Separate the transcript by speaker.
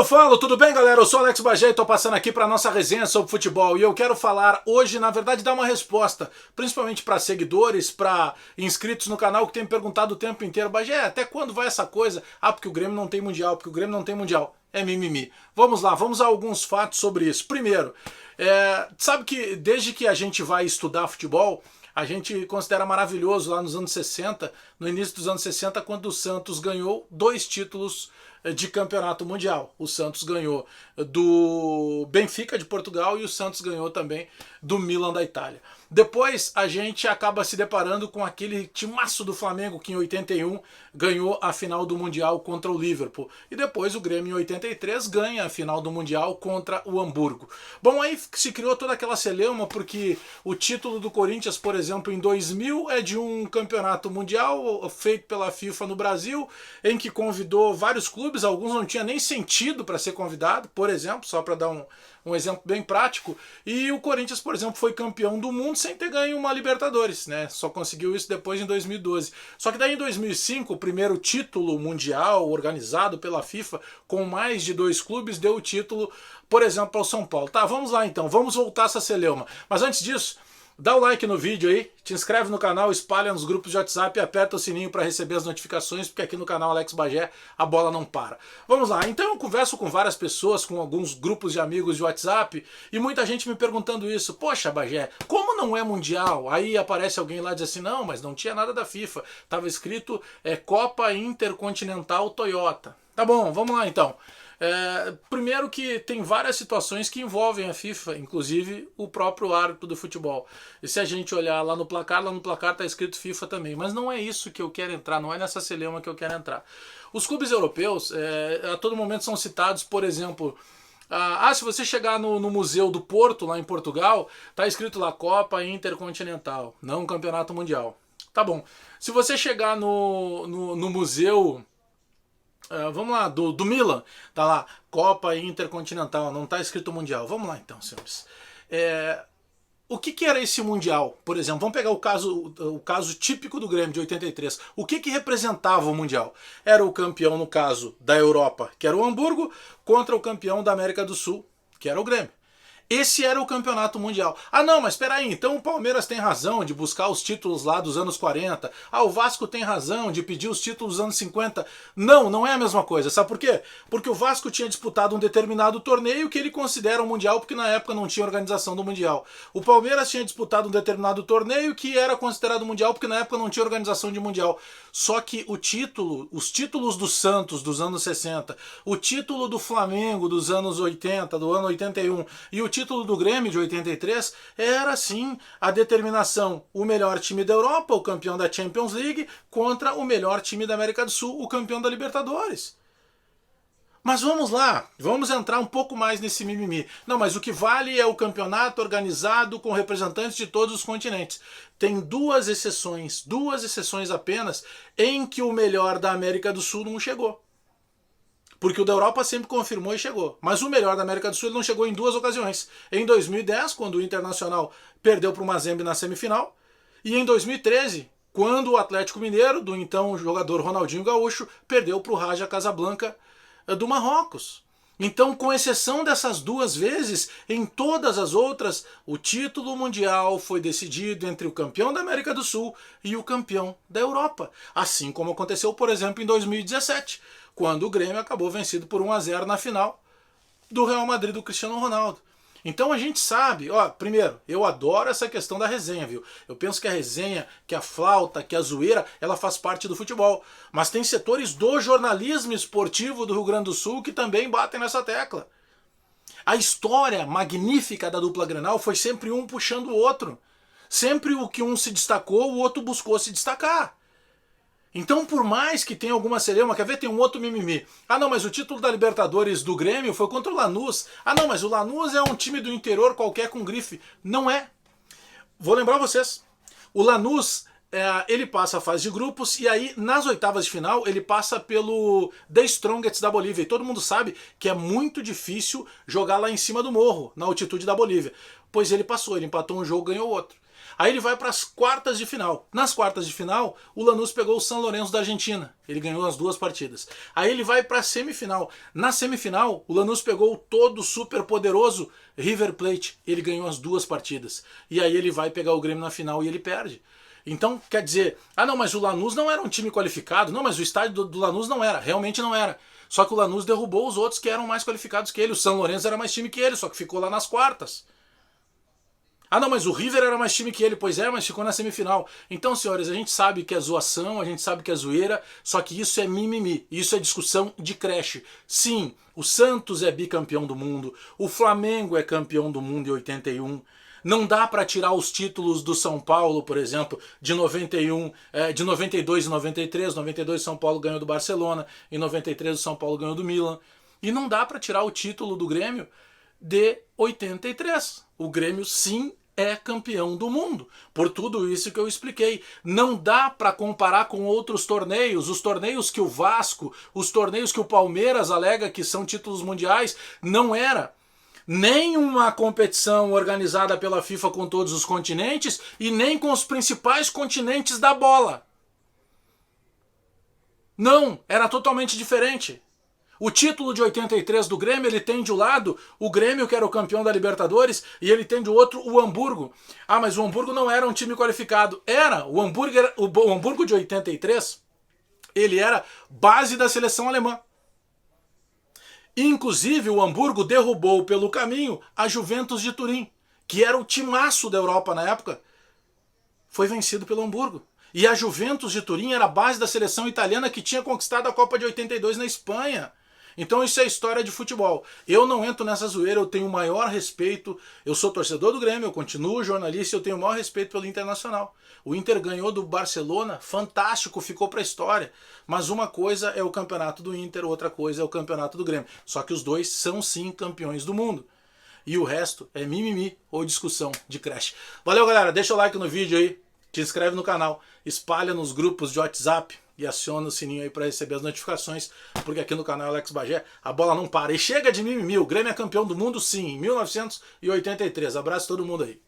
Speaker 1: Falo, tudo bem, galera? Eu sou Alex Bagé e tô passando aqui para nossa resenha sobre futebol e eu quero falar hoje, na verdade, dar uma resposta, principalmente para seguidores, para inscritos no canal que tem me perguntado o tempo inteiro: Bagé, até quando vai essa coisa? Ah, porque o Grêmio não tem mundial, porque o Grêmio não tem mundial. É mimimi. Vamos lá, vamos a alguns fatos sobre isso. Primeiro, sabe que desde que a gente vai estudar futebol, a gente considera maravilhoso lá nos anos 60, no início dos anos 60, quando o Santos ganhou 2 títulos de campeonato mundial. O Santos ganhou do Benfica de Portugal e o Santos ganhou também do Milan da Itália. Depois a gente acaba se deparando com aquele timaço do Flamengo que em 81 ganhou a final do Mundial contra o Liverpool. E depois o Grêmio em 83 ganha a final do Mundial contra o Hamburgo. Bom, aí se criou toda aquela celeuma porque o título do Corinthians, por exemplo, em 2000 é de um campeonato mundial feito pela FIFA no Brasil, em que convidou vários clubes, alguns não tinha nem sentido para ser convidado, por exemplo, só para dar um exemplo bem prático, e o Corinthians, por exemplo, foi campeão do mundo sem ter ganho uma Libertadores, né? Só conseguiu isso depois em 2012. Só que daí em 2005, o primeiro título mundial organizado pela FIFA, com mais de 2 clubes, deu o título, por exemplo, ao São Paulo. Tá, vamos lá então, vamos voltar essa celeuma. Mas antes disso, dá o like no vídeo aí, te inscreve no canal, espalha nos grupos de WhatsApp e aperta o sininho para receber as notificações, porque aqui no canal Alex Bagé a bola não para. Vamos lá, então eu converso com várias pessoas, com alguns grupos de amigos de WhatsApp, e muita gente me perguntando isso: poxa, Bagé, como não é mundial? Aí aparece alguém lá e diz assim: não, mas não tinha nada da FIFA, estava escrito Copa Intercontinental Toyota. Tá bom, vamos lá então. Primeiro que tem várias situações que envolvem a FIFA, inclusive o próprio árbitro do futebol. E se a gente olhar lá no placar está escrito FIFA também. Mas não é isso que eu quero entrar, não é nessa celeuma que eu quero entrar. Os clubes europeus, a todo momento são citados, por exemplo, se você chegar no Museu do Porto, lá em Portugal, está escrito lá Copa Intercontinental, não Campeonato Mundial. Tá bom. Se você chegar no museu... vamos lá, do Milan, tá lá, Copa Intercontinental, não tá escrito Mundial. Vamos lá então, senhores. O que era esse Mundial, por exemplo? Vamos pegar o caso típico do Grêmio de 83. O que representava o Mundial? Era o campeão, no caso, da Europa, que era o Hamburgo, contra o campeão da América do Sul, que era o Grêmio. Esse era o campeonato mundial. Ah não, mas espera aí, então o Palmeiras tem razão de buscar os títulos lá dos anos 40. O Vasco tem razão de pedir os títulos dos anos 50. Não, não é a mesma coisa. Sabe por quê? Porque o Vasco tinha disputado um determinado torneio que ele considera um mundial, porque na época não tinha organização do mundial. O Palmeiras tinha disputado um determinado torneio que era considerado mundial, porque na época não tinha organização de mundial. Só que os títulos do Santos dos anos 60, o título do Flamengo dos anos 80, do ano 81, e o título do Grêmio de 83 era sim a determinação: o melhor time da Europa, o campeão da Champions League, contra o melhor time da América do Sul, o campeão da Libertadores. Mas vamos lá, vamos entrar um pouco mais nesse mimimi. Não, mas o que vale é o campeonato organizado com representantes de todos os continentes. Tem duas exceções apenas, em que o melhor da América do Sul não chegou. Porque o da Europa sempre confirmou e chegou. Mas o melhor da América do Sul não chegou em 2 ocasiões. Em 2010, quando o Internacional perdeu para o Mazembe na semifinal. E em 2013, quando o Atlético Mineiro, do então jogador Ronaldinho Gaúcho, perdeu para o Raja Casablanca do Marrocos. Então, com exceção dessas 2 vezes, em todas as outras, o título mundial foi decidido entre o campeão da América do Sul e o campeão da Europa. Assim como aconteceu, por exemplo, em 2017, quando o Grêmio acabou vencido por 1-0 na final do Real Madrid do Cristiano Ronaldo. Então a gente sabe, primeiro, eu adoro essa questão da resenha, viu? Eu penso que a resenha, que a flauta, que a zoeira, ela faz parte do futebol. Mas tem setores do jornalismo esportivo do Rio Grande do Sul que também batem nessa tecla. A história magnífica da dupla Grenal foi sempre um puxando o outro. Sempre o que um se destacou, o outro buscou se destacar. Então, por mais que tenha alguma celeuma, quer ver, tem um outro mimimi. Não, mas o título da Libertadores do Grêmio foi contra o Lanús. Não, mas o Lanús é um time do interior qualquer com grife. Não é. Vou lembrar vocês. O Lanús ele passa a fase de grupos e aí nas oitavas de final ele passa pelo The Strongest da Bolívia. E todo mundo sabe que é muito difícil jogar lá em cima do morro, na altitude da Bolívia. Pois ele passou, ele empatou um jogo, ganhou outro. Aí ele vai para as quartas de final. Nas quartas de final, o Lanús pegou o San Lorenzo da Argentina. Ele ganhou as 2 partidas. Aí ele vai para a semifinal. Na semifinal, o Lanús pegou o todo super poderoso River Plate. Ele ganhou as 2 partidas. E aí ele vai pegar o Grêmio na final e ele perde. Então, quer dizer, não, mas o Lanús não era um time qualificado. Não, mas o estádio do Lanús não era. Realmente não era. Só que o Lanús derrubou os outros que eram mais qualificados que ele. O San Lorenzo era mais time que ele, só que ficou lá nas quartas. Não, mas o River era mais time que ele. Pois é, mas ficou na semifinal. Então, senhores, a gente sabe que é zoação, a gente sabe que é zoeira, só que isso é mimimi, isso é discussão de creche. Sim, o Santos é bicampeão do mundo, o Flamengo é campeão do mundo em 81. Não dá para tirar os títulos do São Paulo, por exemplo, de 91, de 92 e 93. 92 São Paulo ganhou do Barcelona, em 93 o São Paulo ganhou do Milan. E não dá para tirar o título do Grêmio de 83. O Grêmio, sim, é campeão do mundo. Por tudo isso que eu expliquei. Não dá para comparar com outros torneios. Os torneios que o Vasco, os torneios que o Palmeiras alega que são títulos mundiais, não era nem uma competição organizada pela FIFA com todos os continentes e nem com os principais continentes da bola. Não, era totalmente diferente. O título de 83 do Grêmio, ele tem de um lado o Grêmio, que era o campeão da Libertadores, e ele tem de outro o Hamburgo. Mas o Hamburgo não era um time qualificado. Era. O Hamburgo de 83, ele era base da seleção alemã. Inclusive, o Hamburgo derrubou pelo caminho a Juventus de Turim, que era o timaço da Europa na época. Foi vencido pelo Hamburgo. E a Juventus de Turim era a base da seleção italiana que tinha conquistado a Copa de 82 na Espanha. Então isso é história de futebol. Eu não entro nessa zoeira, eu tenho o maior respeito. Eu sou torcedor do Grêmio, eu continuo jornalista e eu tenho o maior respeito pelo Internacional. O Inter ganhou do Barcelona, fantástico, ficou para a história. Mas uma coisa é o campeonato do Inter, outra coisa é o campeonato do Grêmio. Só que os dois são sim campeões do mundo. E o resto é mimimi ou discussão de creche. Valeu, galera, deixa o like no vídeo aí, te inscreve no canal, espalha nos grupos de WhatsApp e aciona o sininho aí para receber as notificações, porque aqui no canal Alex Bagé a bola não para. E chega de mimimi, o Grêmio é campeão do mundo sim, em 1983. Abraço a todo mundo aí.